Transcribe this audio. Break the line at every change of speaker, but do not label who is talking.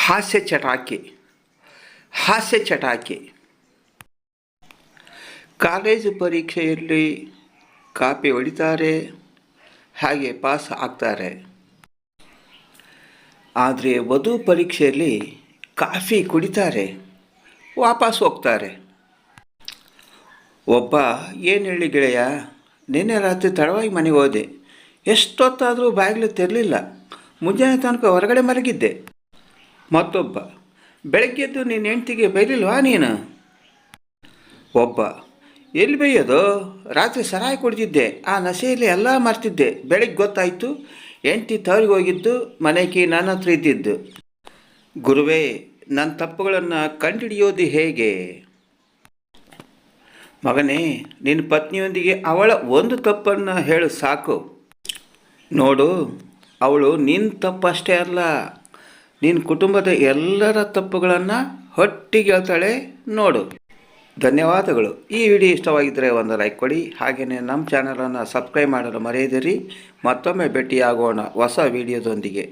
ಹಾಸ್ಯ ಚಟಾಕಿ ಹಾಸ್ಯ ಚಟಾಕಿ ಕಾಲೇಜು ಪರೀಕ್ಷೆಯಲ್ಲಿ ಕಾಪಿ ಹೊಡಿತಾರೆ, ಹಾಗೆ ಪಾಸ್ ಆಗ್ತಾರೆ. ಆದರೆ ವಧು ಪರೀಕ್ಷೆಯಲ್ಲಿ ಕಾಫಿ ಕುಡಿತಾರೆ, ವಾಪಸ್ ಹೋಗ್ತಾರೆ. ಒಬ್ಬ ಏನು ಹೇಳಿ ಗೆಳೆಯ, ನಿನ್ನೆ ರಾತ್ರಿ ತಡವಾಗಿ ಮನೆಗೆ ಹೋದೆ, ಎಷ್ಟೊತ್ತಾದರೂ ಬಾಗಿಲು ತೆರಲಿಲ್ಲ, ಮುಂಜಾನೆ ತನಕ ಹೊರಗಡೆ ಮಲಗಿದ್ದೆ. ಮತ್ತೊಬ್ಬ, ಬೆಳಗ್ಗೆದ್ದು ನಿನ್ನ ಹೆಂಡ್ತಿಗೆ ಬೈಲಿಲ್ವಾ ನೀನು? ಒಬ್ಬ, ಎಲ್ಲಿ ಬೈಯೋದು, ರಾತ್ರಿ ಸರಾಯಿ ಕುಡಿದಿದ್ದೆ, ಆ ನಶೆಯಲ್ಲಿ ಎಲ್ಲ ಮರ್ತಿದ್ದೆ, ಬೆಳಗ್ಗೆ ಗೊತ್ತಾಯಿತು ಹೆಂಡ್ತಿ ತವರಿಗೆ ಹೋಗಿದ್ದು, ಮನೆಗೆ ನನ್ನ ಹತ್ರ ಇದ್ದಿದ್ದು. ಗುರುವೇ, ನನ್ನ ತಪ್ಪುಗಳನ್ನು ಕಂಡುಹಿಡಿಯೋದು ಹೇಗೆ? ಮಗನೇ, ನಿನ್ನ ಪತ್ನಿಯೊಂದಿಗೆ ಅವಳ ಒಂದು ತಪ್ಪನ್ನು ಹೇಳು ಸಾಕು. ನೋಡು, ಅವಳು ನಿನ್ನ ತಪ್ಪಷ್ಟೇ ಅಲ್ಲ, ನಿನ್ನ ಕುಟುಂಬದ ಎಲ್ಲರ ತಪ್ಪುಗಳನ್ನು ಒಟ್ಟಿಗೆ ಹೇಳ್ತಾಳೆ ನೋಡು. ಧನ್ಯವಾದಗಳು. ಈ ವಿಡಿಯೋ ಇಷ್ಟವಾಗಿದ್ದರೆ ಒಂದು ಲೈಕ್ ಕೊಡಿ, ಹಾಗೆಯೇ ನಮ್ಮ ಚಾನಲನ್ನು ಸಬ್ಸ್ಕ್ರೈಬ್ ಮಾಡಲು ಮರೆಯದಿರಿ. ಮತ್ತೊಮ್ಮೆ ಭೇಟಿಯಾಗೋಣ ಹೊಸ ವಿಡಿಯೋದೊಂದಿಗೆ.